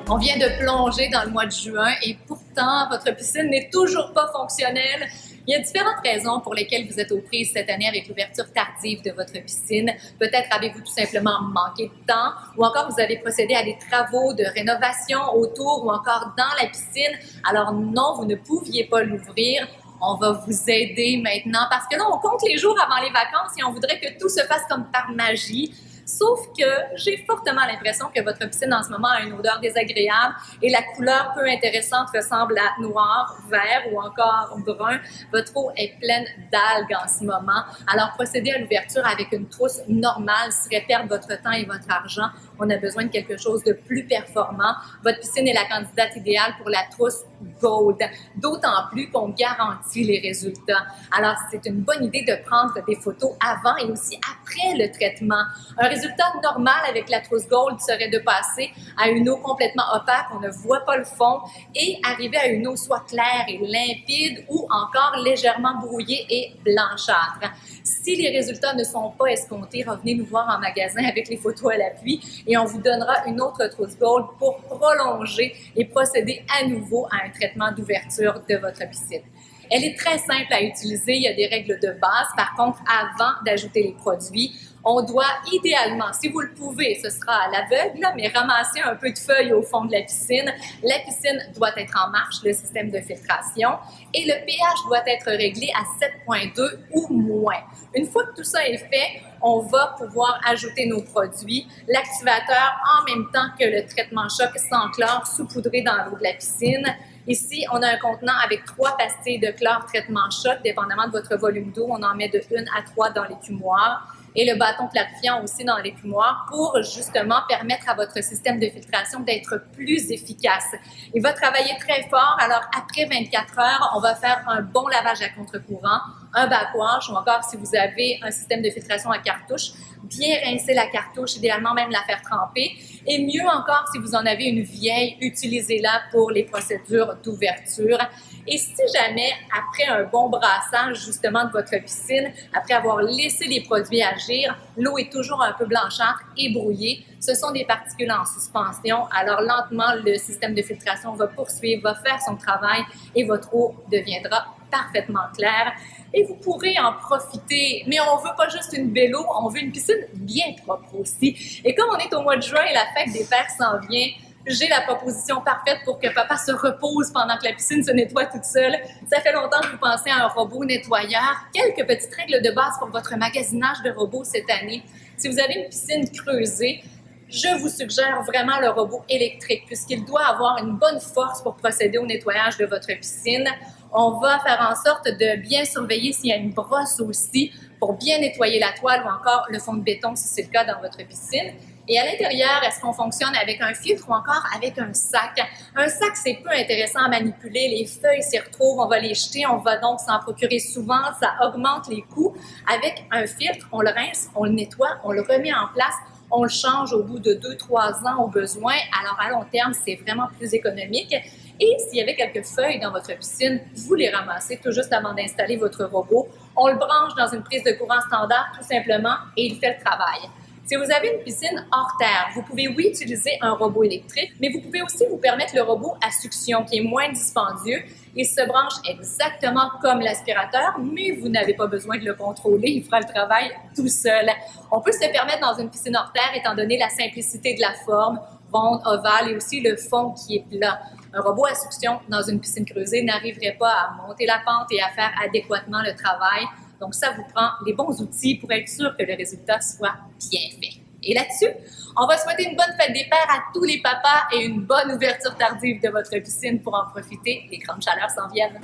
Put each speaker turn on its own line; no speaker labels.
On vient de plonger dans le mois de juin et pourtant, votre piscine n'est toujours pas fonctionnelle. Il y a différentes raisons pour lesquelles vous êtes aux prises cette année avec l'ouverture tardive de votre piscine. Peut-être avez-vous tout simplement manqué de temps ou encore vous avez procédé à des travaux de rénovation autour ou encore dans la piscine. Alors non, vous ne pouviez pas l'ouvrir. On va vous aider maintenant parce que là, on compte les jours avant les vacances et on voudrait que tout se fasse comme par magie. Sauf que j'ai fortement l'impression que votre piscine en ce moment a une odeur désagréable et la couleur peu intéressante ressemble à noir, vert ou encore brun. Votre eau est pleine d'algues en ce moment. Alors, procéder à l'ouverture avec une trousse normale serait perdre votre temps et votre argent. On a besoin de quelque chose de plus performant. Votre piscine est la candidate idéale pour la trousse Gold, d'autant plus qu'on garantit les résultats. Alors, c'est une bonne idée de prendre des photos avant et aussi après le traitement. Un résultat normal avec la trousse Gold serait de passer à une eau complètement opaque, on ne voit pas le fond, et arriver à une eau soit claire et limpide ou encore légèrement brouillée et blanchâtre. Si les résultats ne sont pas escomptés, revenez nous voir en magasin avec les photos à l'appui et on vous donnera une autre trousse Gold pour prolonger et procéder à nouveau à un traitement d'ouverture de votre piscine. Elle est très simple à utiliser, il y a des règles de base. Par contre, avant d'ajouter les produits, on doit idéalement, si vous le pouvez, ce sera à l'aveugle, mais ramasser un peu de feuilles au fond de la piscine. La piscine doit être en marche, le système de filtration, et le pH doit être réglé à 7,2 ou moins. Une fois que tout ça est fait, on va pouvoir ajouter nos produits. L'activateur, en même temps que le traitement choc, s'enclore saupoudré dans l'eau de la piscine. Ici, on a un contenant avec 3 pastilles de chlore traitement choc, dépendamment de votre volume d'eau. On en met de 1 à 3 dans l'écumoire. Et le bâton clarifiant aussi dans l'écumoire pour justement permettre à votre système de filtration d'être plus efficace. Il va travailler très fort, alors après 24 heures, on va faire un bon lavage à contre-courant, un backwash ou encore si vous avez un système de filtration à cartouche, bien rincer la cartouche, idéalement même la faire tremper. Et mieux encore, si vous en avez une vieille, utilisez-la pour les procédures d'ouverture. Et si jamais, après un bon brassage justement de votre piscine, après avoir laissé les produits agir, l'eau est toujours un peu blanchâtre et brouillée, ce sont des particules en suspension. Alors lentement, le système de filtration va poursuivre, va faire son travail et votre eau deviendra parfaitement claire. Et vous pourrez en profiter, mais on veut pas juste une belle eau, on veut une piscine bien propre aussi. Et comme on est au mois de juin et la fête des pères s'en vient, j'ai la proposition parfaite pour que papa se repose pendant que la piscine se nettoie toute seule. Ça fait longtemps que vous pensez à un robot nettoyeur. Quelques petites règles de base pour votre magasinage de robots cette année. Si vous avez une piscine creusée, je vous suggère vraiment le robot électrique puisqu'il doit avoir une bonne force pour procéder au nettoyage de votre piscine. On va faire en sorte de bien surveiller s'il y a une brosse aussi pour bien nettoyer la toile ou encore le fond de béton si c'est le cas dans votre piscine. Et à l'intérieur, est-ce qu'on fonctionne avec un filtre ou encore avec un sac? Un sac, c'est peu intéressant à manipuler. Les feuilles s'y retrouvent, on va les jeter, on va donc s'en procurer souvent. Ça augmente les coûts. Avec un filtre, on le rince, on le nettoie, on le remet en place. On le change au bout de 2-3 ans au besoin. Alors, à long terme, c'est vraiment plus économique. Et s'il y avait quelques feuilles dans votre piscine, vous les ramassez tout juste avant d'installer votre robot. On le branche dans une prise de courant standard tout simplement et il fait le travail. Si vous avez une piscine hors terre, vous pouvez, oui, utiliser un robot électrique, mais vous pouvez aussi vous permettre le robot à succion qui est moins dispendieux. Il se branche exactement comme l'aspirateur, mais vous n'avez pas besoin de le contrôler, il fera le travail tout seul. On peut se le permettre dans une piscine hors terre étant donné la simplicité de la forme, ronde, ovale et aussi le fond qui est plat. Un robot à succion dans une piscine creusée n'arriverait pas à monter la pente et à faire adéquatement le travail. Donc, ça vous prend les bons outils pour être sûr que le résultat soit bien fait. Et là-dessus, on va souhaiter une bonne fête des pères à tous les papas et une bonne ouverture tardive de votre piscine pour en profiter. Les grandes chaleurs s'en viennent.